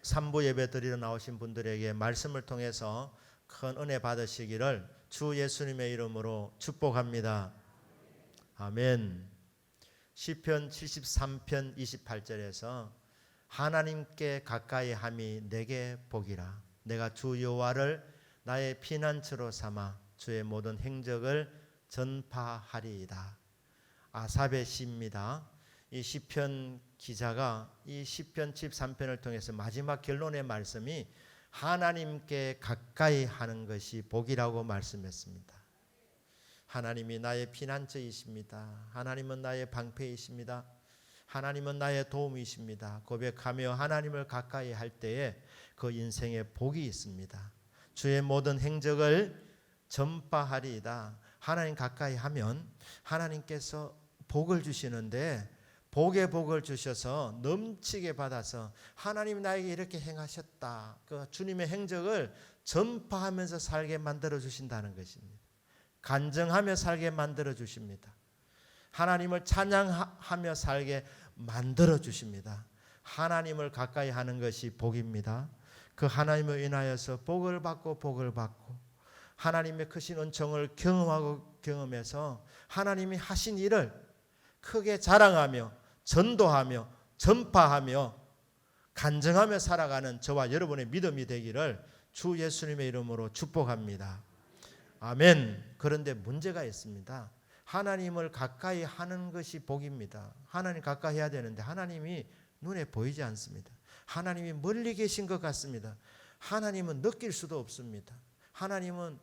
3부 예배 드리러 나오신 분들에게 말씀을 통해서 큰 은혜 받으시기를 주 예수님의 이름으로 축복합니다. 아멘. 시편 73편 28절에서 하나님께 가까이 함이 내게 복이라. 내가 주 여호와를 나의 피난처로 삼아 주의 모든 행적을 전파하리이다. 아삽의 시입니다. 이 시편 기자가 이 시편 73편을 통해서 마지막 결론의 말씀이 하나님께 가까이 하는 것이 복이라고 말씀했습니다. 하나님이 나의 피난처이십니다. 하나님은 나의 방패이십니다. 하나님은 나의 도움이십니다. 고백하며 하나님을 가까이 할 때에 그 인생에 복이 있습니다. 주의 모든 행적을 전파하리이다. 하나님 가까이 하면 하나님께서 복을 주시는데 복의 복을 주셔서 넘치게 받아서 하나님 나에게 이렇게 행하셨다. 그 주님의 행적을 전파하면서 살게 만들어 주신다는 것입니다. 간증하며 살게 만들어 주십니다. 하나님을 찬양하며 살게 만들어 주십니다. 하나님을 가까이 하는 것이 복입니다. 그 하나님을 인하여서 복을 받고 하나님의 크신 은총을 경험하고 경험해서 하나님이 하신 일을 크게 자랑하며 전도하며 전파하며 간증하며 살아가는 저와 여러분의 믿음이 되기를 주 예수님의 이름으로 축복합니다. 아멘. 그런데 문제가 있습니다. 하나님을 가까이 하는 것이 복입니다. 하나님 가까이 해야 되는데 하나님이 눈에 보이지 않습니다. 하나님이 멀리 계신 것 같습니다. 하나님은 느낄 수도 없습니다. 하나님은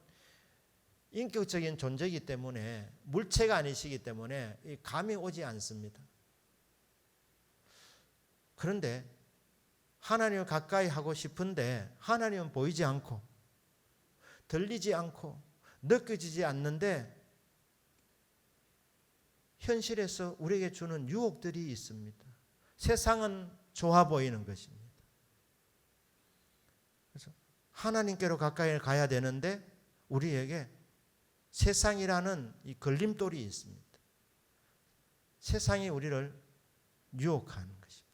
인격적인 존재이기 때문에 물체가 아니시기 때문에 감이 오지 않습니다. 그런데 하나님을 가까이 하고 싶은데 하나님은 보이지 않고 들리지 않고 느껴지지 않는데 현실에서 우리에게 주는 유혹들이 있습니다. 세상은 좋아 보이는 것입니다. 그래서 하나님께로 가까이 가야 되는데 우리에게 세상이라는 이 걸림돌이 있습니다. 세상이 우리를 유혹하는 것입니다.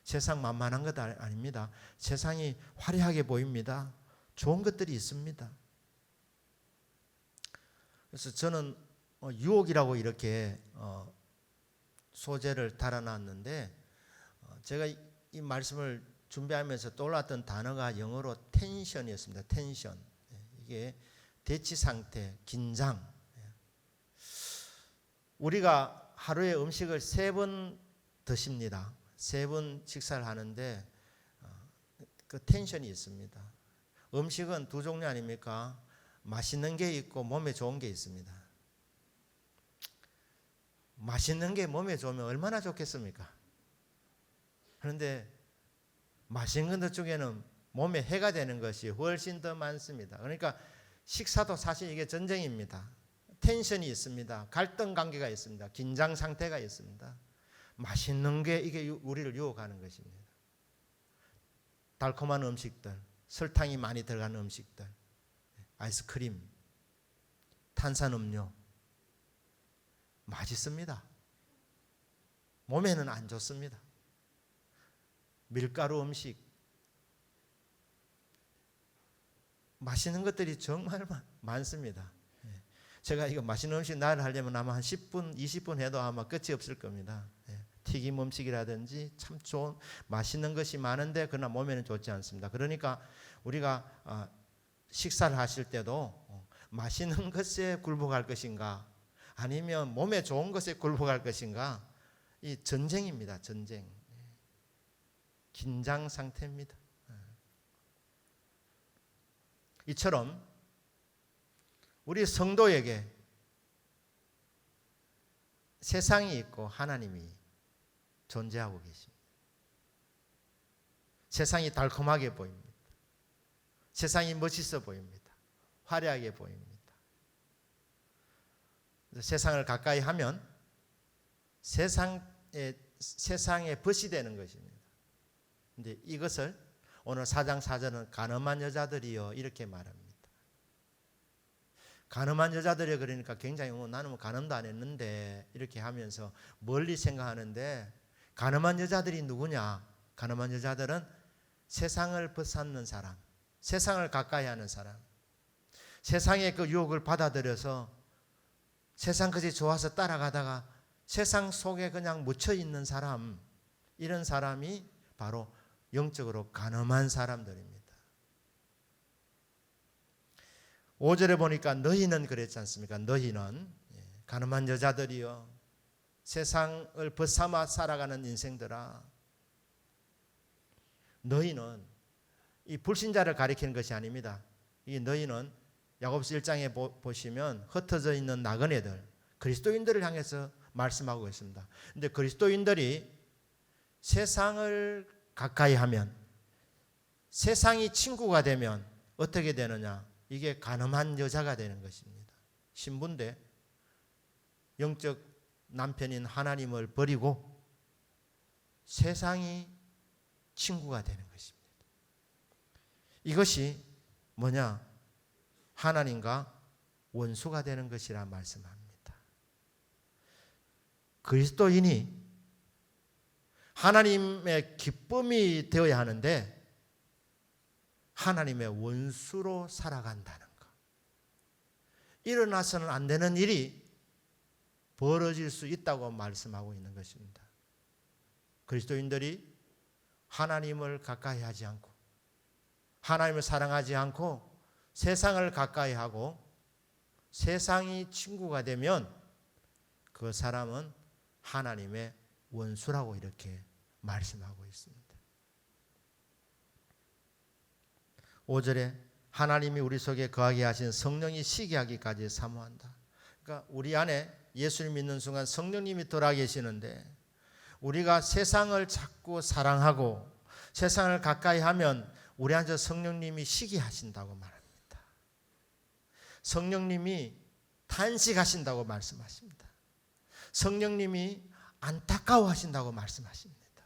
세상 만만한 것 아닙니다. 세상이 화려하게 보입니다. 좋은 것들이 있습니다. 그래서 저는 유혹이라고 이렇게 소재를 달아놨는데 제가 이 말씀을 준비하면서 떠올랐던 단어가 영어로 텐션이었습니다. 텐션. 이게 대치 상태, 긴장. 우리가 하루에 음식을 3번 드십니다. 3번 식사를 하는데 그 텐션이 있습니다. 음식은 두 종류 아닙니까? 맛있는 게 있고 몸에 좋은 게 있습니다. 맛있는 게 몸에 좋으면 얼마나 좋겠습니까? 그런데 맛있는 것 중에는 몸에 해가 되는 것이 훨씬 더 많습니다. 그러니까 식사도 사실 이게 전쟁입니다. 텐션이 있습니다. 갈등 관계가 있습니다. 긴장 상태가 있습니다. 맛있는 게 이게 우리를 유혹하는 것입니다. 달콤한 음식들, 설탕이 많이 들어간 음식들, 아이스크림, 탄산음료 맛있습니다. 몸에는 안 좋습니다. 밀가루 음식 맛있는 것들이 정말 많습니다. 제가 이거 맛있는 음식 나를 하려면 아마 한 10분, 20분 해도 아마 끝이 없을 겁니다. 튀김 음식이라든지 참 좋은 맛있는 것이 많은데 그러나 몸에는 좋지 않습니다. 그러니까 우리가 식사를 하실 때도 맛있는 것에 굴복할 것인가 아니면 몸에 좋은 것에 굴복할 것인가 이 전쟁입니다. 전쟁. 긴장 상태입니다. 이처럼 우리 성도에게 세상이 있고 하나님이 존재하고 계십니다. 세상이 달콤하게 보입니다. 세상이 멋있어 보입니다. 화려하게 보입니다. 세상을 가까이 하면 세상에 벗이 되는 것입니다. 근데 이것을 오늘 4장 4절은 간음한 여자들이여 이렇게 말합니다. 간음한 여자들이 그러니까 굉장히 나는 뭐 간음도 안 했는데 이렇게 하면서 멀리 생각하는데 간음한 여자들이 누구냐? 간음한 여자들은 세상을 벗삼는 사람, 세상을 가까이 하는 사람, 세상의 그 유혹을 받아들여서 세상 것이 좋아서 따라가다가 세상 속에 그냥 묻혀 있는 사람, 이런 사람이 바로 영적으로 간음한 사람들입니다. 5절에 보니까 너희는 그랬지 않습니까? 너희는 간음한 여자들이여, 세상을 벗삼아 살아가는 인생들아, 너희는, 이 불신자를 가리키는 것이 아닙니다. 이 너희는 야고보서 1장에 보시면 흩어져 있는 나그네들, 그리스도인들을 향해서 말씀하고 있습니다. 그런데 그리스도인들이 세상을 가까이 하면, 세상이 친구가 되면 어떻게 되느냐? 이게 간음한 여자가 되는 것입니다. 신부인데 영적 남편인 하나님을 버리고 세상이 친구가 되는 것입니다. 이것이 뭐냐? 하나님과 원수가 되는 것이라 말씀합니다. 그리스도인이 하나님의 기쁨이 되어야 하는데 하나님의 원수로 살아간다는 것, 일어나서는 안 되는 일이 벌어질 수 있다고 말씀하고 있는 것입니다. 그리스도인들이 하나님을 가까이 하지 않고, 하나님을 사랑하지 않고 세상을 가까이 하고 세상이 친구가 되면 그 사람은 하나님의 원수라고 이렇게 말씀하고 있습니다. 5절에 하나님이 우리 속에 거하게 하신 성령이 시기하기까지 사모한다. 그러니까 우리 안에 예수를 믿는 순간 성령님이 돌아 계시는데, 우리가 세상을 자꾸 사랑하고 세상을 가까이 하면 우리한테 성령님이 시기하신다고 말합니다. 성령님이 탄식하신다고 말씀하십니다. 성령님이 안타까워하신다고 말씀하십니다.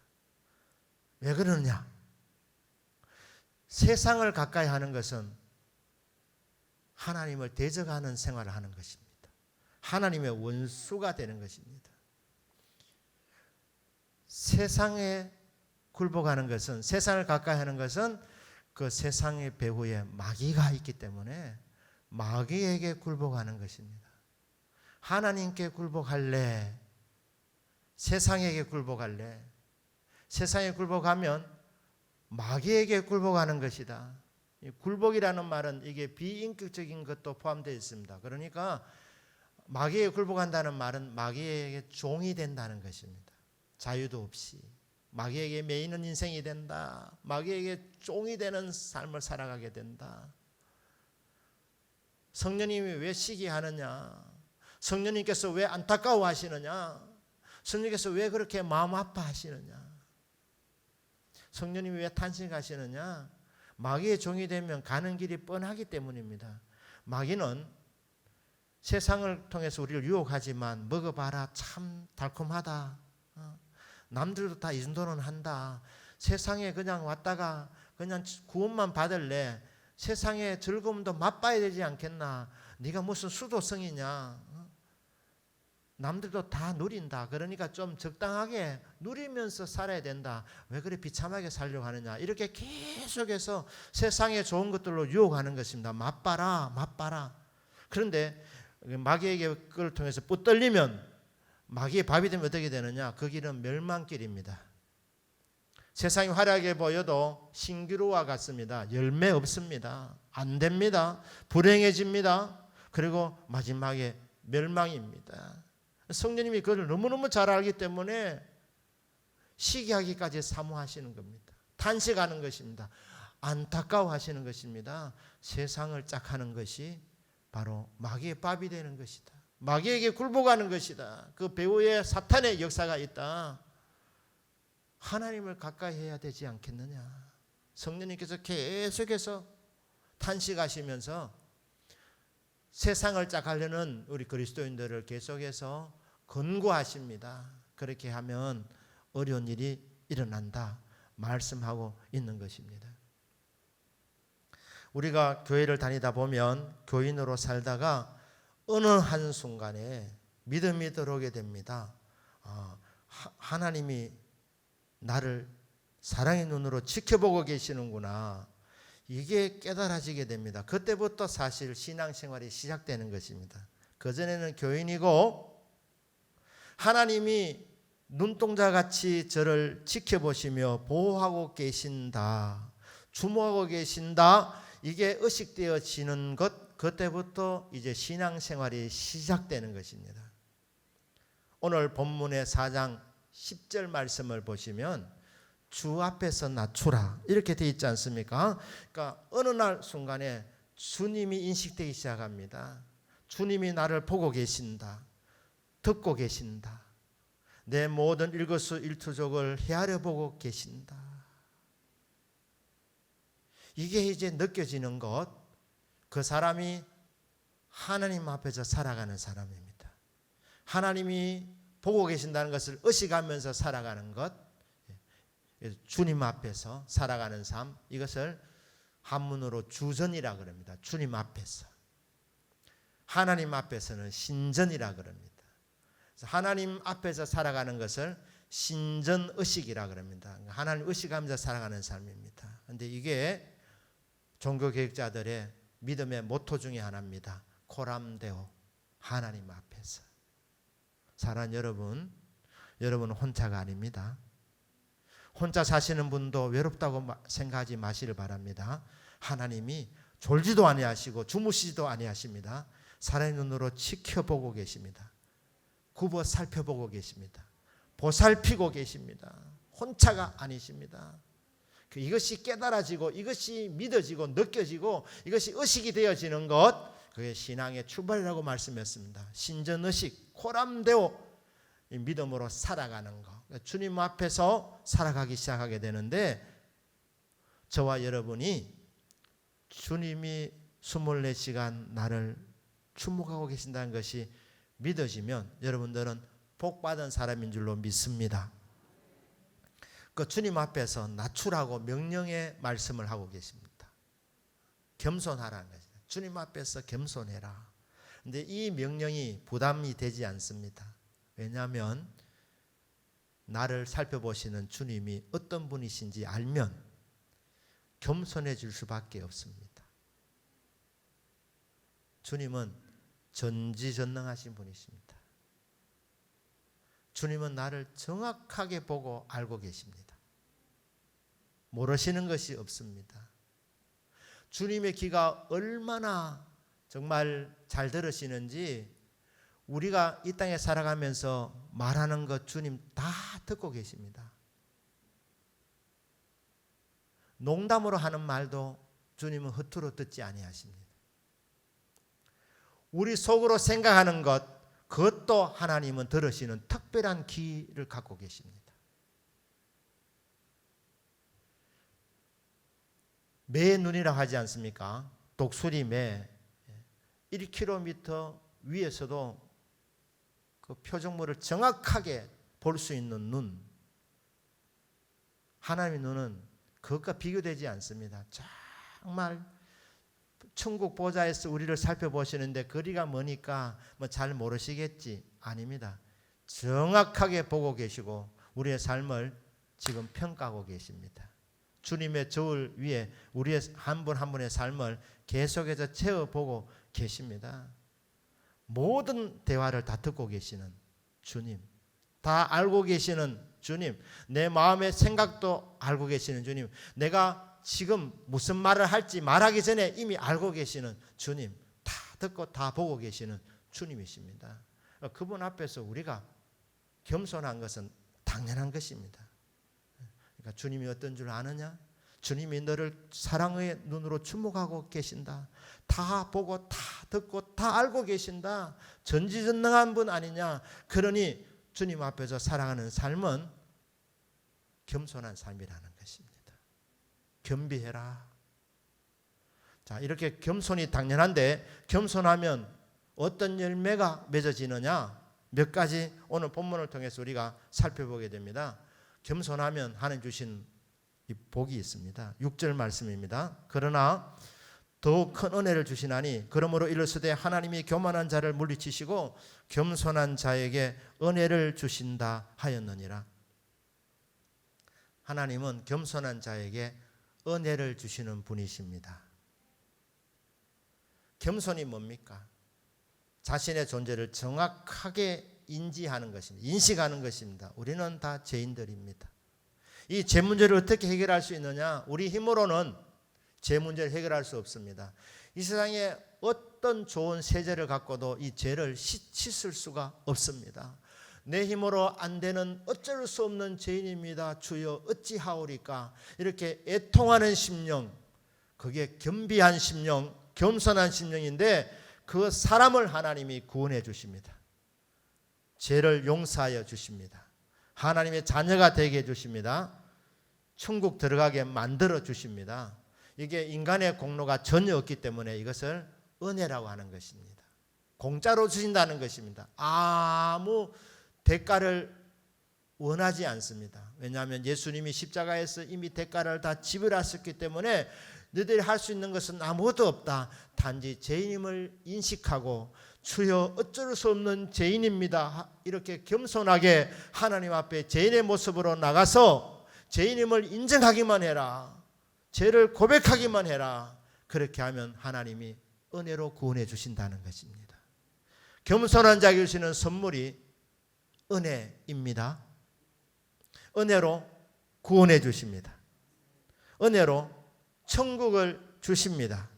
왜 그러느냐? 세상을 가까이 하는 것은 하나님을 대적하는 생활을 하는 것입니다. 하나님의 원수가 되는 것입니다. 세상에 굴복하는 것은, 세상을 가까이 하는 것은 그 세상의 배후에 마귀가 있기 때문에 마귀에게 굴복하는 것입니다. 하나님께 굴복할래? 세상에게 굴복할래? 세상에 굴복하면 마귀에게 굴복하는 것이다. 굴복이라는 말은 이게 비인격적인 것도 포함되어 있습니다. 그러니까 마귀에게 굴복한다는 말은 마귀에게 종이 된다는 것입니다. 자유도 없이 마귀에게 매이는 인생이 된다. 마귀에게 종이 되는 삶을 살아가게 된다. 성령님이 왜 시기하느냐? 성령님께서 왜 안타까워하시느냐? 성령님께서 왜 그렇게 마음 아파하시느냐? 성령님이 왜 탄식하시느냐? 마귀의 종이 되면 가는 길이 뻔하기 때문입니다. 마귀는 세상을 통해서 우리를 유혹하지만 먹어봐라, 참 달콤하다. 남들도 다 이 정도는 한다. 세상에 그냥 왔다가 그냥 구원만 받을래. 세상의 즐거움도 맛봐야 되지 않겠나? 네가 무슨 수도성이냐? 남들도 다 누린다. 그러니까 좀 적당하게 누리면서 살아야 된다. 왜 그래 비참하게 살려고 하느냐? 이렇게 계속해서 세상의 좋은 것들로 유혹하는 것입니다. 맛봐라, 맛봐라. 그런데 마귀에게 그걸 통해서 붙들리면 마귀의 밥이 되면 어떻게 되느냐? 그 길은 멸망길입니다. 세상이 화려하게 보여도 신기루와 같습니다. 열매 없습니다. 안 됩니다. 불행해집니다. 그리고 마지막에 멸망입니다. 성령님이 그걸 너무너무 잘 알기 때문에 시기하기까지 사모하시는 겁니다. 탄식하는 것입니다. 안타까워하시는 것입니다. 세상을 짝하는 것이 바로 마귀의 밥이 되는 것이다. 마귀에게 굴복하는 것이다. 그 배후에 사탄의 역사가 있다. 하나님을 가까이 해야 되지 않겠느냐? 성령님께서 계속해서 탄식하시면서 세상을 짝하려는 우리 그리스도인들을 계속해서 권고하십니다. 그렇게 하면 어려운 일이 일어난다 말씀하고 있는 것입니다. 우리가 교회를 다니다 보면 교인으로 살다가 어느 한순간에 믿음이 들어오게 됩니다. 하나님이 나를 사랑의 눈으로 지켜보고 계시는구나. 이게 깨달아지게 됩니다. 그때부터 사실 신앙생활이 시작되는 것입니다. 그전에는 교인이고 하나님이 눈동자같이 저를 지켜보시며 보호하고 계신다, 주목하고 계신다, 이게 의식되어지는 것, 그때부터 이제 신앙생활이 시작되는 것입니다. 오늘 본문의 4장 10절 말씀을 보시면 주 앞에서 낮추라 이렇게 되어 있지 않습니까? 그러니까 어느 날 순간에 주님이 인식되기 시작합니다. 주님이 나를 보고 계신다, 듣고 계신다, 내 모든 일거수일투족을 헤아려 보고 계신다. 이게 이제 느껴지는 것, 그 사람이 하나님 앞에서 살아가는 사람입니다. 하나님이 보고 계신다는 것을 의식하면서 살아가는 것, 주님 앞에서 살아가는 삶, 이것을 한문으로 주전이라 그럽니다. 주님 앞에서. 하나님 앞에서는 신전이라 그럽니다. 하나님 앞에서 살아가는 것을 신전의식이라 그럽니다. 하나님 의식하면서 살아가는 삶입니다. 그런데 이게 종교개혁자들의 믿음의 모토 중에 하나입니다. 코람데오, 하나님 앞에서. 사랑하는 여러분, 여러분은 혼자가 아닙니다. 혼자 사시는 분도 외롭다고 생각하지 마시길 바랍니다. 하나님이 졸지도 아니하시고 주무시지도 아니하십니다. 사랑의 눈으로 지켜보고 계십니다. 굽어 살펴보고 계십니다. 보살피고 계십니다. 혼자가 아니십니다. 이것이 깨달아지고 이것이 믿어지고 느껴지고 이것이 의식이 되어지는 것, 그게 신앙의 출발이라고 말씀했습니다. 신전의식, 코람데오, 믿음으로 살아가는 것. 주님 앞에서 살아가기 시작하게 되는데, 저와 여러분이 주님이 24시간 나를 주목하고 계신다는 것이 믿어지면 여러분들은 복받은 사람인 줄로 믿습니다. 그 주님 앞에서 낮추라고 명령의 말씀을 하고 계십니다. 겸손하라는 것입니다. 주님 앞에서 겸손해라. 그런데 이 명령이 부담이 되지 않습니다. 왜냐하면 나를 살펴보시는 주님이 어떤 분이신지 알면 겸손해질 수밖에 없습니다. 주님은 전지전능하신 분이십니다. 주님은 나를 정확하게 보고 알고 계십니다. 모르시는 것이 없습니다. 주님의 귀가 얼마나 정말 잘 들으시는지 우리가 이 땅에 살아가면서 말하는 것 주님 다 듣고 계십니다. 농담으로 하는 말도 주님은 허투루 듣지 아니하십니다. 우리 속으로 생각하는 것, 그것도 하나님은 들으시는 특별한 귀를 갖고 계십니다. 매의 눈이라고 하지 않습니까? 독수리 매 1km 위에서도 그 표적물을 정확하게 볼 수 있는 눈, 하나님의 눈은 그것과 비교되지 않습니다. 정말 천국 보좌에서 우리를 살펴보시는데 거리가 머니까 뭐 잘 모르시겠지? 아닙니다. 정확하게 보고 계시고 우리의 삶을 지금 평가하고 계십니다. 주님의 저울 위에 우리의 한 분 한 분의 삶을 계속해서 채워보고 계십니다. 모든 대화를 다 듣고 계시는 주님, 다 알고 계시는 주님, 내 마음의 생각도 알고 계시는 주님, 내가 지금 무슨 말을 할지 말하기 전에 이미 알고 계시는 주님, 다 듣고 다 보고 계시는 주님이십니다. 그분 앞에서 우리가 겸손한 것은 당연한 것입니다. 그러니까 주님이 어떤 줄 아느냐? 주님이 너를 사랑의 눈으로 주목하고 계신다. 다 보고 다 듣고 다 알고 계신다. 전지전능한 분 아니냐? 그러니 주님 앞에서 살아가는 삶은 겸손한 삶이라는 것입니다. 겸비해라. 자, 이렇게 겸손이 당연한데 겸손하면 어떤 열매가 맺어지느냐? 몇 가지 오늘 본문을 통해서 우리가 살펴보게 됩니다. 겸손하면 하나님 주신 이 복이 있습니다. 6절 말씀입니다. 그러나 더욱 큰 은혜를 주시나니 그러므로 이르시되 하나님이 교만한 자를 물리치시고 겸손한 자에게 은혜를 주신다 하였느니라. 하나님은 겸손한 자에게 은혜를 주시는 분이십니다. 겸손이 뭡니까? 자신의 존재를 정확하게 인지하는 것입니다. 인식하는 것입니다. 우리는 다 죄인들입니다. 이 죄 문제를 어떻게 해결할 수 있느냐? 우리 힘으로는 죄 문제를 해결할 수 없습니다. 이 세상에 어떤 좋은 세제를 갖고도 이 죄를 씻을 수가 없습니다. 내 힘으로 안 되는 어쩔 수 없는 죄인입니다. 주여 어찌하오리까? 이렇게 애통하는 심령, 그게 겸비한 심령, 겸손한 심령인데 그 사람을 하나님이 구원해 주십니다. 죄를 용서하여 주십니다. 하나님의 자녀가 되게 해 주십니다. 천국 들어가게 만들어 주십니다. 이게 인간의 공로가 전혀 없기 때문에 이것을 은혜라고 하는 것입니다. 공짜로 주신다는 것입니다. 아무 대가를 원하지 않습니다. 왜냐하면 예수님이 십자가에서 이미 대가를 다 지불하셨기 때문에 너희들이 할 수 있는 것은 아무것도 없다. 단지 죄인임을 인식하고 주여 어쩔 수 없는 죄인입니다. 이렇게 겸손하게 하나님 앞에 죄인의 모습으로 나가서 죄인임을 인정하기만 해라. 죄를 고백하기만 해라. 그렇게 하면 하나님이 은혜로 구원해 주신다는 것입니다. 겸손한 자에게 주시는 선물이 은혜입니다. 은혜로 구원해 주십니다. 은혜로 천국을 주십니다.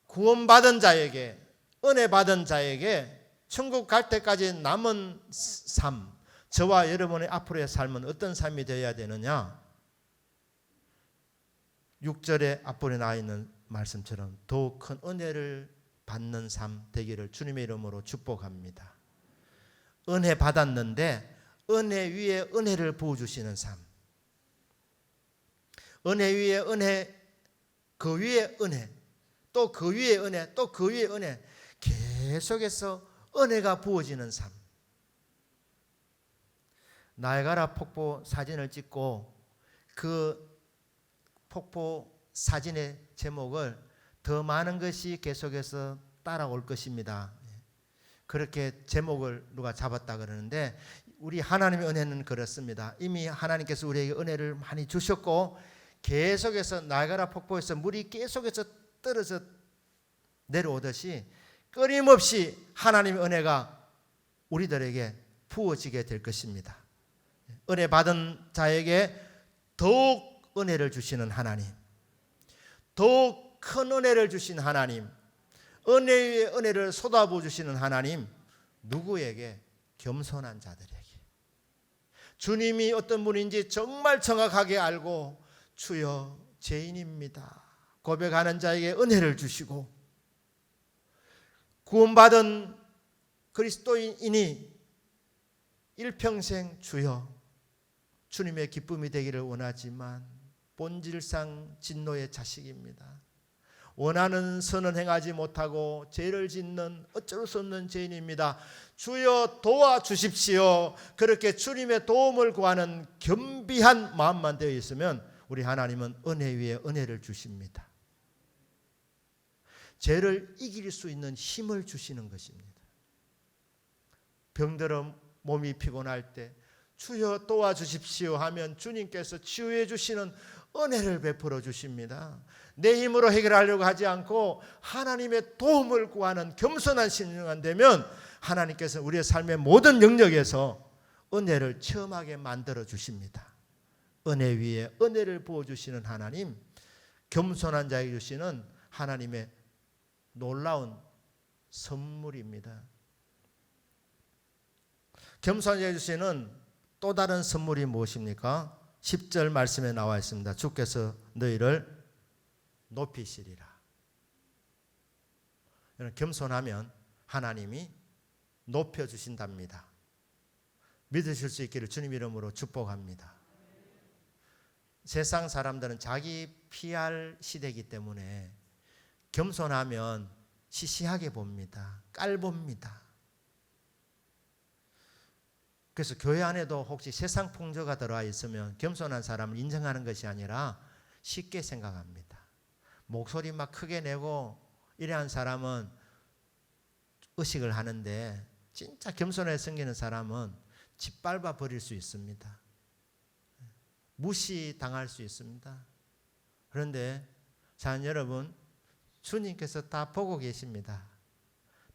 구원받은 자에게, 은혜 받은 자에게 천국 갈 때까지 남은 삶, 저와 여러분의 앞으로의 삶은 어떤 삶이 되어야 되느냐? 6절에 앞부분에 나와 있는 말씀처럼 더욱 큰 은혜를 받는 삶 되기를 주님의 이름으로 축복합니다. 은혜 받았는데 은혜 위에 은혜를 부어주시는 삶, 은혜 위에 은혜, 그 위에 은혜, 또 그 위에 은혜, 또 그 위에 은혜, 계속해서 은혜가 부어지는 삶. 나이아가라 폭포 사진을 찍고 그 폭포 사진의 제목을 더 많은 것이 계속해서 따라올 것입니다. 그렇게 제목을 누가 잡았다 그러는데 우리 하나님의 은혜는 그렇습니다. 이미 하나님께서 우리에게 은혜를 많이 주셨고 계속해서 나이아가라 폭포에서 물이 계속해서 떨어져 내려오듯이 끊임없이 하나님의 은혜가 우리들에게 부어지게 될 것입니다. 은혜 받은 자에게 더욱 은혜를 주시는 하나님, 더욱 큰 은혜를 주신 하나님, 은혜 위에 은혜를 쏟아부어 주시는 하나님, 누구에게? 겸손한 자들에게. 주님이 어떤 분인지 정말 정확하게 알고 주여 죄인입니다 고백하는 자에게 은혜를 주시고, 구원받은 그리스도인이 일평생 주여 주님의 기쁨이 되기를 원하지만 본질상 진노의 자식입니다. 원하는 선은 행하지 못하고 죄를 짓는 어쩔 수 없는 죄인입니다. 주여 도와주십시오. 그렇게 주님의 도움을 구하는 겸비한 마음만 되어 있으면 우리 하나님은 은혜 위에 은혜를 주십니다. 죄를 이길 수 있는 힘을 주시는 것입니다. 병들어 몸이 피곤할 때 주여 도와주십시오 하면 주님께서 치유해 주시는 은혜를 베풀어 주십니다. 내 힘으로 해결하려고 하지 않고 하나님의 도움을 구하는 겸손한 심령이 되면 하나님께서 우리의 삶의 모든 영역에서 은혜를 체험하게 만들어 주십니다. 은혜 위에 은혜를 부어주시는 하나님, 겸손한 자에게 주시는 하나님의 놀라운 선물입니다. 겸손한 자에게 주시는 또 다른 선물이 무엇입니까? 10절 말씀에 나와 있습니다. 주께서 너희를 높이시리라. 겸손하면 하나님이 높여주신답니다. 믿으실 수 있기를 주님 이름으로 축복합니다. 세상 사람들은 자기 PR 시대이기 때문에 겸손하면 시시하게 봅니다. 깔봅니다. 그래서 교회 안에도 혹시 세상 풍조가 들어와 있으면 겸손한 사람을 인정하는 것이 아니라 쉽게 생각합니다. 목소리 막 크게 내고 이러한 사람은 의식을 하는데 진짜 겸손하게 생기는 사람은 짓밟아 버릴 수 있습니다. 무시당할 수 있습니다. 그런데 자녀 여러분, 주님께서 다 보고 계십니다.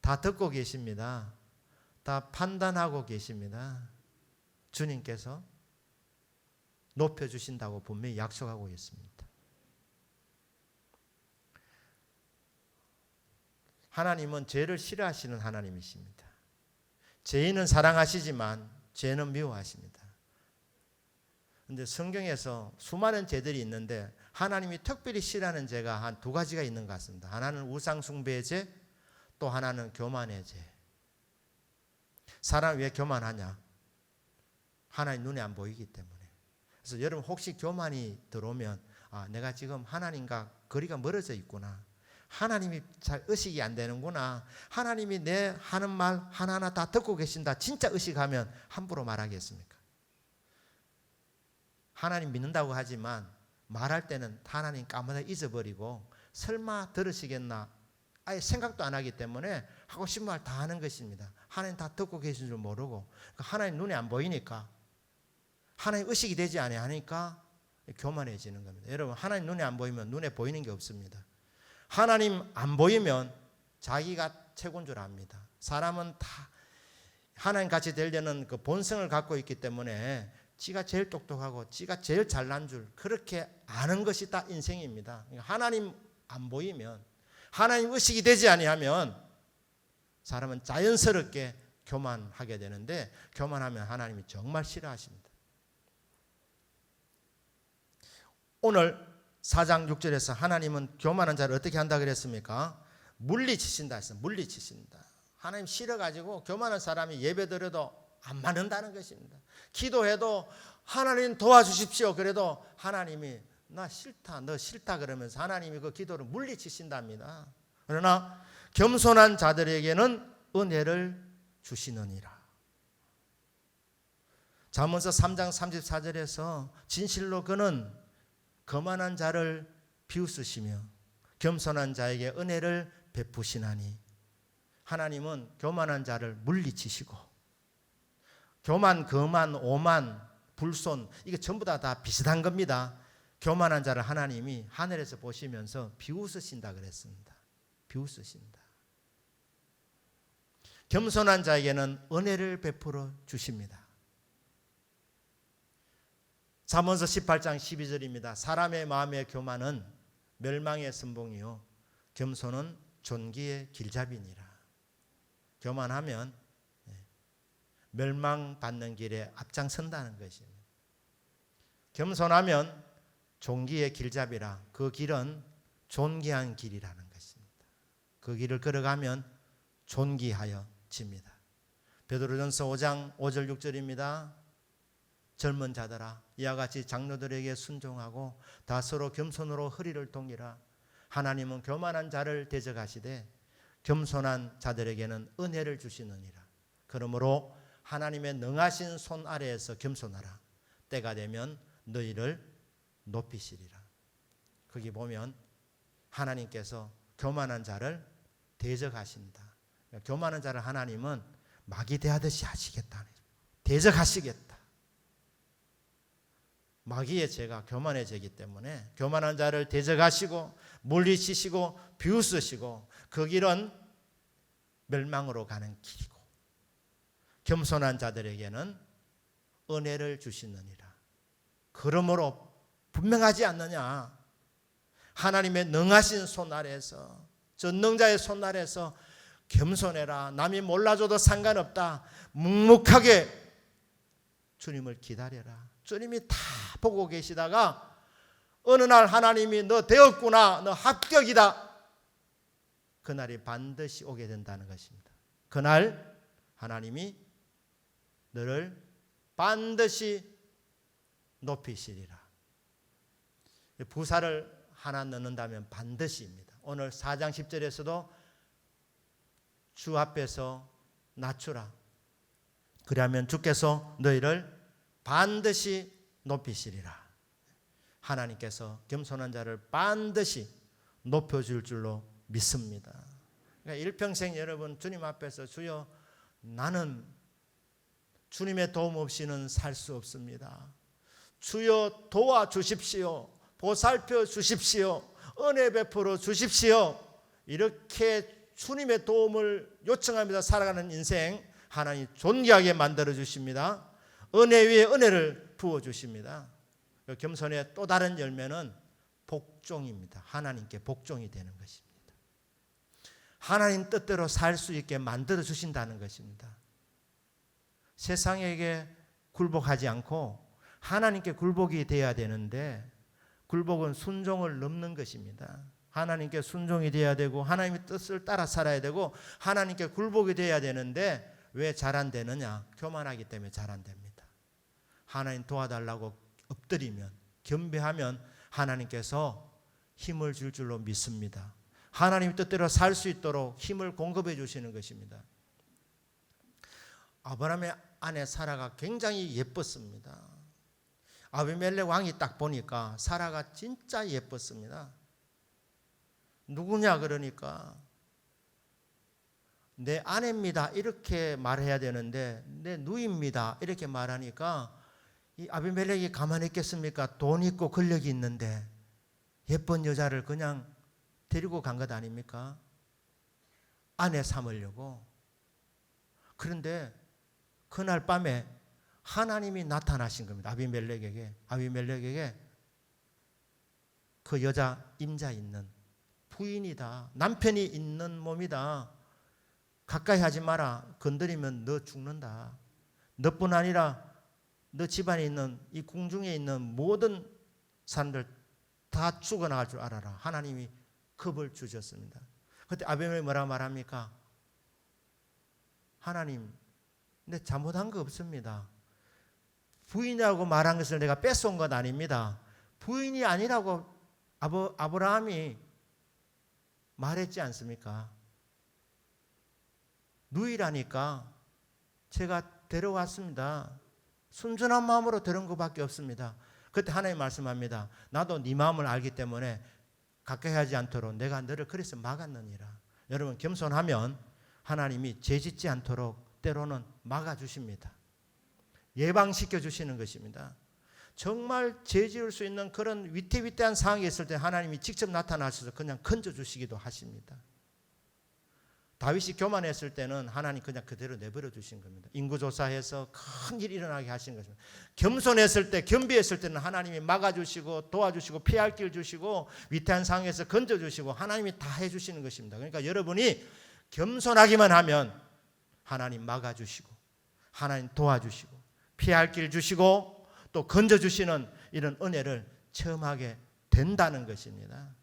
다 듣고 계십니다. 다 판단하고 계십니다. 주님께서 높여주신다고 분명히 약속하고 있습니다. 하나님은 죄를 싫어하시는 하나님이십니다. 죄인은 사랑하시지만 죄는 미워하십니다. 그런데 성경에서 수많은 죄들이 있는데 하나님이 특별히 싫어하는 죄가 한 두 가지가 있는 것 같습니다. 하나는 우상숭배의 죄, 또 하나는 교만의 죄. 사람이 왜 교만하냐? 하나님 눈에 안 보이기 때문에. 그래서 여러분 혹시 교만이 들어오면 내가 지금 하나님과 거리가 멀어져 있구나. 하나님이 잘 의식이 안 되는구나. 하나님이 내 하는 말 하나하나 다 듣고 계신다. 진짜 의식하면 함부로 말하겠습니까? 하나님 믿는다고 하지만 말할 때는 하나님 까마득 잊어버리고 설마 들으시겠나 아예 생각도 안 하기 때문에 하고 싶은 말 다 하는 것입니다. 하나님 다 듣고 계신 줄 모르고 하나님 눈에 안 보이니까 하나님 의식이 되지 않으니까 교만해지는 겁니다. 여러분 하나님 눈에 안 보이면 눈에 보이는 게 없습니다. 하나님 안 보이면 자기가 최고인 줄 압니다. 사람은 다 하나님 같이 되려는 그 본성을 갖고 있기 때문에 지가 제일 똑똑하고 지가 제일 잘난 줄 그렇게 아는 것이 다 인생입니다. 하나님 안 보이면 하나님 의식이 되지 아니하면 사람은 자연스럽게 교만하게 되는데 교만하면 하나님이 정말 싫어하십니다. 오늘 4장 6절에서 하나님은 교만한 자를 어떻게 한다 그랬습니까? 물리치신다 했어요. 물리치신다. 하나님 싫어가지고 교만한 사람이 예배드려도 안 맞는다는 것입니다. 기도해도 하나님 도와주십시오. 그래도 하나님이 나 싫다, 너 싫다 그러면서 하나님이 그 기도를 물리치신답니다. 그러나 겸손한 자들에게는 은혜를 주시느니라. 잠언서 3장 34절에서 진실로 그는 거만한 자를 비웃으시며 겸손한 자에게 은혜를 베푸시나니. 하나님은 교만한 자를 물리치시고 교만, 거만, 오만, 불손 이게 전부 다 비슷한 겁니다. 교만한 자를 하나님이 하늘에서 보시면서 비웃으신다 그랬습니다. 비웃으신다. 겸손한 자에게는 은혜를 베풀어 주십니다. 잠언서 18장 12절입니다. 사람의 마음의 교만은 멸망의 선봉이요 겸손은 존귀의 길잡이니라. 교만하면 멸망받는 길에 앞장선다는 것입니다. 겸손하면 존귀의 길잡이라. 그 길은 존귀한 길이라는 것입니다. 그 길을 걸어가면 존귀하여집니다. 베드로전서 5장 5절 6절입니다. 젊은 자들아 이와 같이 장로들에게 순종하고 다 서로 겸손으로 허리를 동이라. 하나님은 교만한 자를 대적하시되 겸손한 자들에게는 은혜를 주시느니라. 그러므로 하나님의 능하신 손 아래에서 겸손하라. 때가 되면 너희를 높이시리라. 거기 보면 하나님께서 교만한 자를 대적하신다. 교만한 자를 하나님은 마귀 대하듯이 하시겠다. 대적하시겠다. 마귀의 죄가 교만의 죄이기 때문에 교만한 자를 대적하시고 물리치시고 비웃으시고 그 길은 멸망으로 가는 길이고 겸손한 자들에게는 은혜를 주시느니라. 그러므로 분명하지 않느냐? 하나님의 능하신 손 아래에서 전능자의 손 아래에서 겸손해라. 남이 몰라줘도 상관없다. 묵묵하게 주님을 기다려라. 주님이 다 보고 계시다가 어느 날 하나님이 너 되었구나, 너 합격이다. 그날이 반드시 오게 된다는 것입니다. 그날 하나님이 너를 반드시 높이시리라. 부사를 하나 넣는다면 반드시입니다. 오늘 4장 10절에서도 주 앞에서 낮추라. 그러면 주께서 너희를 반드시 높이시리라. 하나님께서 겸손한 자를 반드시 높여줄 줄로 믿습니다. 그러니까 일평생 여러분 주님 앞에서 주여 나는 주님의 도움 없이는 살 수 없습니다. 주여 도와주십시오. 보살펴 주십시오. 은혜 베풀어 주십시오. 이렇게 주님의 도움을 요청하면서 살아가는 인생 하나님 존귀하게 만들어 주십니다. 은혜 위에 은혜를 부어 주십니다. 겸손의 또 다른 열매는 복종입니다. 하나님께 복종이 되는 것입니다. 하나님 뜻대로 살 수 있게 만들어 주신다는 것입니다. 세상에게 굴복하지 않고 하나님께 굴복이 되어야 되는데 굴복은 순종을 넘는 것입니다. 하나님께 순종이 되어야 되고 하나님의 뜻을 따라 살아야 되고 하나님께 굴복이 되어야 되는데 왜 잘 안 되느냐? 교만하기 때문에 잘 안 됩니다. 하나님 도와달라고 엎드리면 겸비하면 하나님께서 힘을 줄 줄로 믿습니다. 하나님 뜻대로 살 수 있도록 힘을 공급해 주시는 것입니다. 아브라함의 아내 사라가 굉장히 예뻤습니다. 아비멜렉 왕이 딱 보니까 사라가 진짜 예뻤습니다. 누구냐 그러니까 내 아내입니다 이렇게 말해야 되는데 내 누이입니다 이렇게 말하니까 이 아비멜렉이 가만히 있겠습니까? 돈 있고 권력이 있는데 예쁜 여자를 그냥 데리고 간 것 아닙니까? 아내 삼으려고. 그런데 그날 밤에 하나님이 나타나신 겁니다. 아비멜렉에게 그 여자 임자 있는 부인이다. 남편이 있는 몸이다. 가까이 하지 마라. 건드리면 너 죽는다. 너뿐 아니라 너 집안에 있는 이 궁중에 있는 모든 사람들 다 죽어나갈 줄 알아라. 하나님이 겁을 주셨습니다. 그때 아비멜렉이 뭐라 말합니까? 하나님, 내 잘못한 거 없습니다. 부인이라고 말한 것을 내가 뺏어온 것 아닙니다. 부인이 아니라고 아브라함이 말했지 않습니까? 누이라니까 제가 데려왔습니다. 순전한 마음으로 데려온 것밖에 없습니다. 그때 하나님 말씀합니다. 나도 네 마음을 알기 때문에 가까이 하지 않도록 내가 너를 그래서 막았느니라. 여러분 겸손하면 하나님이 죄짓지 않도록 때로는 막아주십니다. 예방시켜 주시는 것입니다. 정말 죄지을 수 있는 그런 위태위태한 상황이 있을 때 하나님이 직접 나타나셔서 그냥 건져주시기도 하십니다. 다윗이 교만했을 때는 하나님 그냥 그대로 내버려 주신 겁니다. 인구조사해서 큰일 일어나게 하신 것입니다. 겸손했을 때, 겸비했을 때는 하나님이 막아주시고 도와주시고 피할 길 주시고 위태한 상황에서 건져주시고 하나님이 다 해주시는 것입니다. 그러니까 여러분이 겸손하기만 하면 하나님 막아주시고 하나님 도와주시고 피할 길 주시고 또 건져주시는 이런 은혜를 체험하게 된다는 것입니다.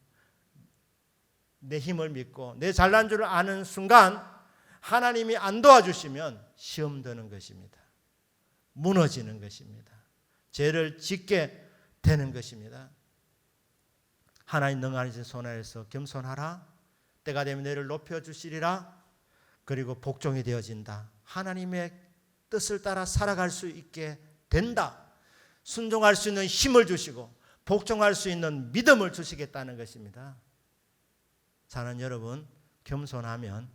내 힘을 믿고 내 잘난 줄 아는 순간 하나님이 안 도와주시면 시험 드는 것입니다. 무너지는 것입니다. 죄를 짓게 되는 것입니다. 하나님 능하신 손 아래서 겸손하라. 때가 되면 너를 높여주시리라. 그리고 복종이 되어진다. 하나님의 뜻을 따라 살아갈 수 있게 된다. 순종할 수 있는 힘을 주시고 복종할 수 있는 믿음을 주시겠다는 것입니다. 사는 여러분, 겸손하면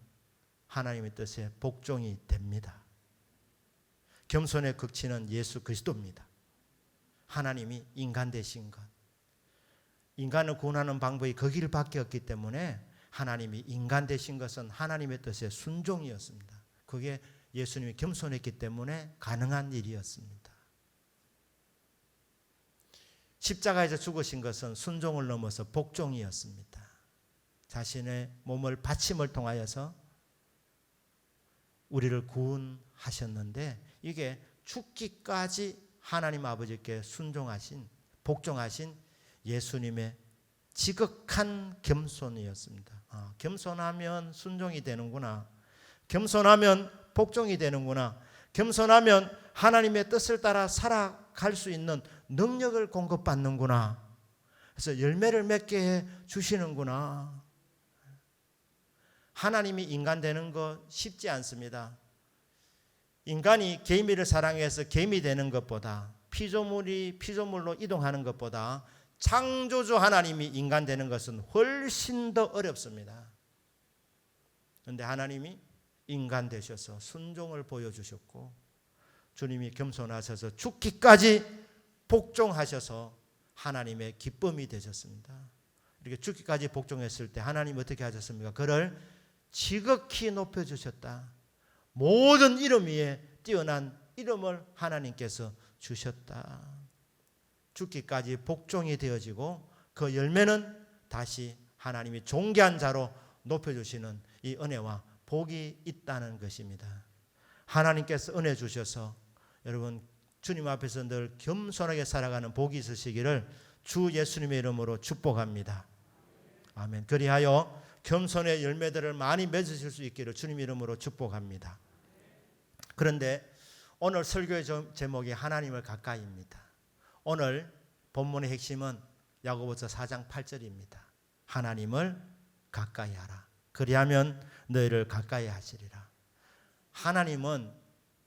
하나님의 뜻에 복종이 됩니다. 겸손의 극치는 예수 그리스도입니다. 하나님이 인간 되신 것. 인간을 구원하는 방법이 그 길밖에 없기 때문에 하나님이 인간 되신 것은 하나님의 뜻에 순종이었습니다. 그게 예수님이 겸손했기 때문에 가능한 일이었습니다. 십자가에서 죽으신 것은 순종을 넘어서 복종이었습니다. 자신의 몸을 바침을 통하여서 우리를 구원하셨는데 이게 죽기까지 하나님 아버지께 순종하신 복종하신 예수님의 지극한 겸손이었습니다. 겸손하면 순종이 되는구나. 겸손하면 복종이 되는구나. 겸손하면 하나님의 뜻을 따라 살아갈 수 있는 능력을 공급받는구나. 그래서 열매를 맺게 해 주시는구나. 하나님이 인간 되는 거 쉽지 않습니다. 인간이 개미를 사랑해서 개미 되는 것보다 피조물이 피조물로 이동하는 것보다 창조주 하나님이 인간 되는 것은 훨씬 더 어렵습니다. 그런데 하나님이 인간 되셔서 순종을 보여주셨고 주님이 겸손하셔서 죽기까지 복종하셔서 하나님의 기쁨이 되셨습니다. 이렇게 죽기까지 복종했을 때 하나님 어떻게 하셨습니까? 그를 지극히 높여주셨다. 모든 이름 위에 뛰어난 이름을 하나님께서 주셨다. 죽기까지 복종이 되어지고 그 열매는 다시 하나님이 존귀한 자로 높여주시는 이 은혜와 복이 있다는 것입니다. 하나님께서 은혜 주셔서 여러분 주님 앞에서 늘 겸손하게 살아가는 복이 있으시기를 주 예수님의 이름으로 축복합니다. 아멘. 그리하여 겸손의 열매들을 많이 맺으실 수 있기를 주님 이름으로 축복합니다. 그런데 오늘 설교의 제목이 하나님을 가까이입니다. 오늘 본문의 핵심은 야고보서 4장 8절입니다. 하나님을 가까이 하라. 그리하면 너희를 가까이 하시리라. 하나님은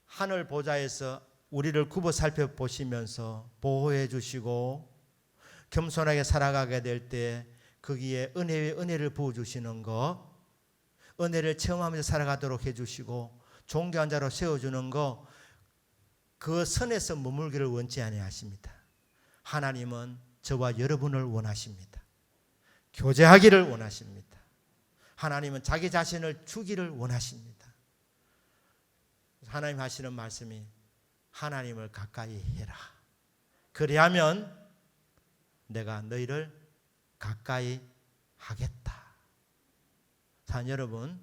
하늘 보좌에서 우리를 굽어 살펴보시면서 보호해 주시고 겸손하게 살아가게 될 때 거기에 은혜에 은혜를 부어주시는 것, 은혜를 체험하면서 살아가도록 해주시고 존귀한 자로 세워주는 것, 그 선에서 머물기를 원치 아니하십니다. 하나님은 저와 여러분을 원하십니다. 교제하기를 원하십니다. 하나님은 자기 자신을 주기를 원하십니다. 하나님 하시는 말씀이 하나님을 가까이 해라. 그리하면 내가 너희를 가까이 하겠다. 자, 여러분,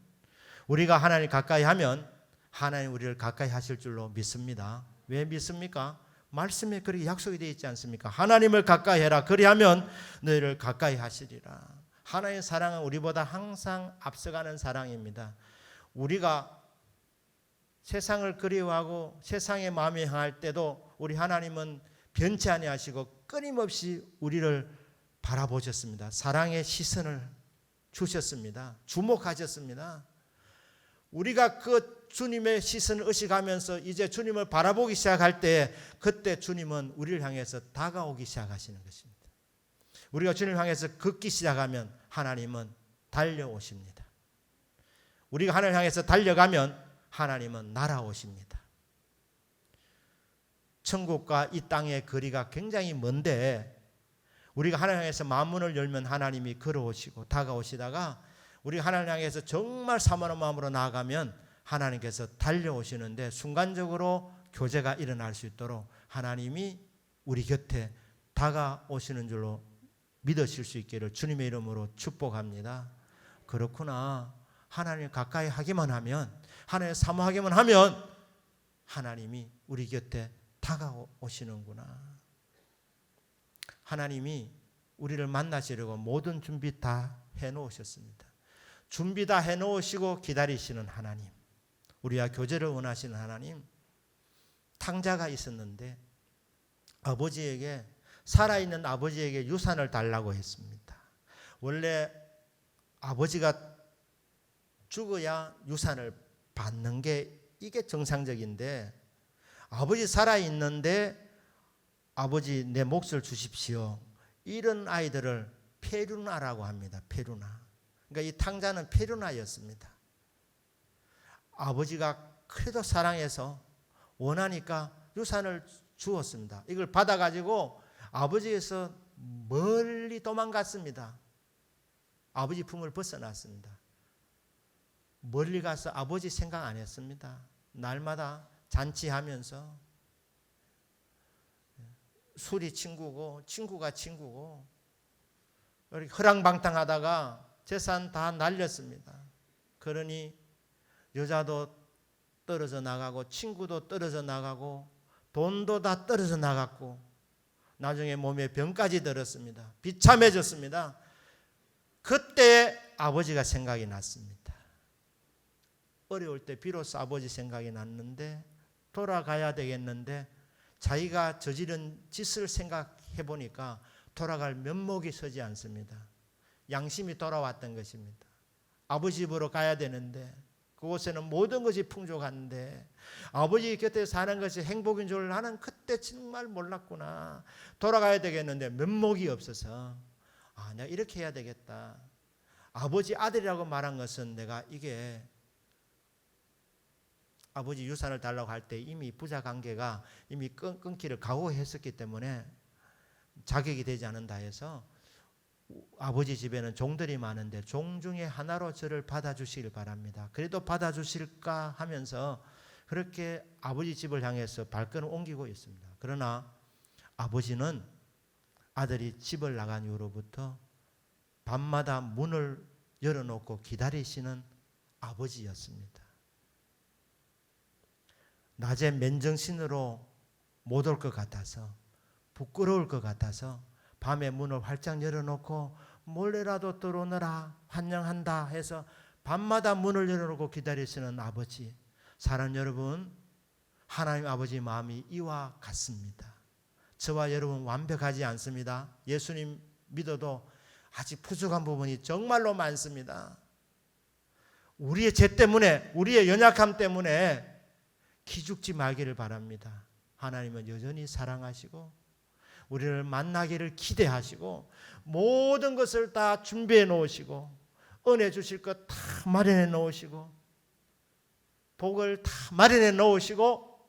우리가 하나님 가까이 하면 하나님 우리를 가까이 하실 줄로 믿습니다. 왜 믿습니까? 말씀에 그렇게 약속이 되어 있지 않습니까? 하나님을 가까이 해라. 그리하면 너희를 가까이 하시리라. 하나님의 사랑은 우리보다 항상 앞서가는 사랑입니다. 우리가 세상을 그리워하고 세상의 마음에 향할 때도 우리 하나님은 변치 아니하시고 끊임없이 우리를 바라보셨습니다. 사랑의 시선을 주셨습니다. 주목하셨습니다. 우리가 그 주님의 시선을 의식하면서 이제 주님을 바라보기 시작할 때 그때 주님은 우리를 향해서 다가오기 시작하시는 것입니다. 우리가 주님을 향해서 걷기 시작하면 하나님은 달려오십니다. 우리가 하나님을 향해서 달려가면 하나님은 날아오십니다. 천국과 이 땅의 거리가 굉장히 먼데 우리가 하나님 향해서 마음문을 열면 하나님이 걸어오시고 다가오시다가 우리가 하나님 향해서 정말 사모하는 마음으로 나아가면 하나님께서 달려오시는데 순간적으로 교제가 일어날 수 있도록 하나님이 우리 곁에 다가오시는 줄로 믿으실 수 있기를 주님의 이름으로 축복합니다. 그렇구나. 하나님 가까이 하기만 하면, 하나님 사모하기만 하면 하나님이 우리 곁에 다가오시는구나. 하나님이 우리를 만나시려고 모든 준비 다 해놓으셨습니다. 준비 다 해놓으시고 기다리시는 하나님, 우리와 교제를 원하시는 하나님. 탕자가 있었는데 아버지에게, 살아있는 아버지에게 유산을 달라고 했습니다. 원래 아버지가 죽어야 유산을 받는 게 이게 정상적인데, 아버지 살아있는데 아버지 내 몫을 주십시오, 이런 아이들을 페루나라고 합니다. 페루나. 그러니까 이 탕자는 페루나였습니다. 아버지가 그래도 사랑해서 원하니까 유산을 주었습니다. 이걸 받아가지고 아버지에서 멀리 도망갔습니다. 아버지 품을 벗어났습니다. 멀리 가서 아버지 생각 안 했습니다. 날마다 잔치하면서 술이 친구고 친구가 친구고 이렇게 허랑방탕하다가 재산 다 날렸습니다. 그러니 여자도 떨어져 나가고 친구도 떨어져 나가고 돈도 다 떨어져 나갔고 나중에 몸에 병까지 들었습니다. 비참해졌습니다. 그때 아버지가 생각이 났습니다. 어려울 때 비로소 아버지 생각이 났는데 돌아가야 되겠는데 자기가 저지른 짓을 생각해 보니까 돌아갈 면목이 서지 않습니다. 양심이 돌아왔던 것입니다. 아버지 집으로 가야 되는데 그곳에는 모든 것이 풍족한데 아버지 곁에 사는 것이 행복인 줄 나는 그때 정말 몰랐구나. 돌아가야 되겠는데 면목이 없어서 내가 이렇게 해야 되겠다. 아버지 아들이라고 말한 것은 내가 이게 아버지 유산을 달라고 할 때 이미 부자 관계가 이미 끊기를 각오했었기 때문에 자격이 되지 않는다 해서 아버지 집에는 종들이 많은데 종 중에 하나로 저를 받아주시길 바랍니다. 그래도 받아주실까 하면서 그렇게 아버지 집을 향해서 발걸음을 옮기고 있습니다. 그러나 아버지는 아들이 집을 나간 이후로부터 밤마다 문을 열어놓고 기다리시는 아버지였습니다. 낮에 맨정신으로 못 올 것 같아서 부끄러울 것 같아서 밤에 문을 활짝 열어놓고 몰래라도 들어오너라 환영한다 해서 밤마다 문을 열어놓고 기다리시는 아버지. 사랑 여러분, 하나님 아버지 마음이 이와 같습니다. 저와 여러분 완벽하지 않습니다. 예수님 믿어도 아직 부족한 부분이 정말로 많습니다. 우리의 죄 때문에, 우리의 연약함 때문에 기죽지 말기를 바랍니다. 하나님은 여전히 사랑하시고 우리를 만나기를 기대하시고 모든 것을 다 준비해 놓으시고 은혜 주실 것 다 마련해 놓으시고 복을 다 마련해 놓으시고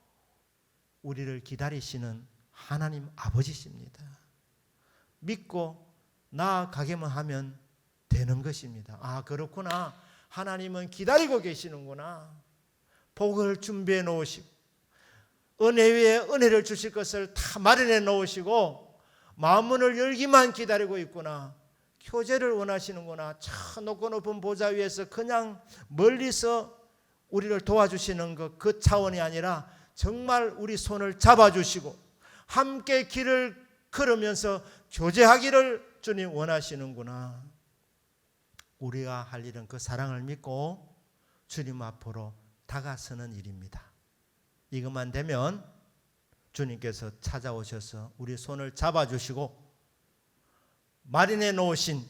우리를 기다리시는 하나님 아버지십니다. 믿고 나아가기만 하면 되는 것입니다. 아, 그렇구나. 하나님은 기다리고 계시는구나. 복을 준비해 놓으시고 은혜 위에 은혜를 주실 것을 다 마련해 놓으시고 마음문을 열기만 기다리고 있구나. 교제를 원하시는구나. 저 높고 높은 보좌 위에서 그냥 멀리서 우리를 도와주시는 것, 그 차원이 아니라 정말 우리 손을 잡아주시고 함께 길을 걸으면서 교제하기를 주님 원하시는구나. 우리가 할 일은 그 사랑을 믿고 주님 앞으로 다가서는 일입니다. 이것만 되면 주님께서 찾아오셔서 우리 손을 잡아주시고 마련해 놓으신,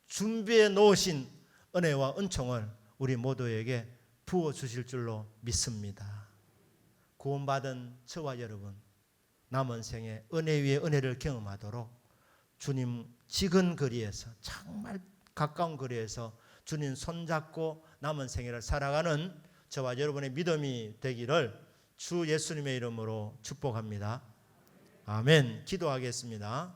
준비해 놓으신 은혜와 은총을 우리 모두에게 부어주실 줄로 믿습니다. 구원받은 저와 여러분, 남은 생에 은혜 위에 은혜를 경험하도록 주님 지근 거리에서, 정말 가까운 거리에서 주님 손잡고 남은 생애를 살아가는 저와 여러분의 믿음이 되기를 주 예수님의 이름으로 축복합니다. 아멘. 기도하겠습니다.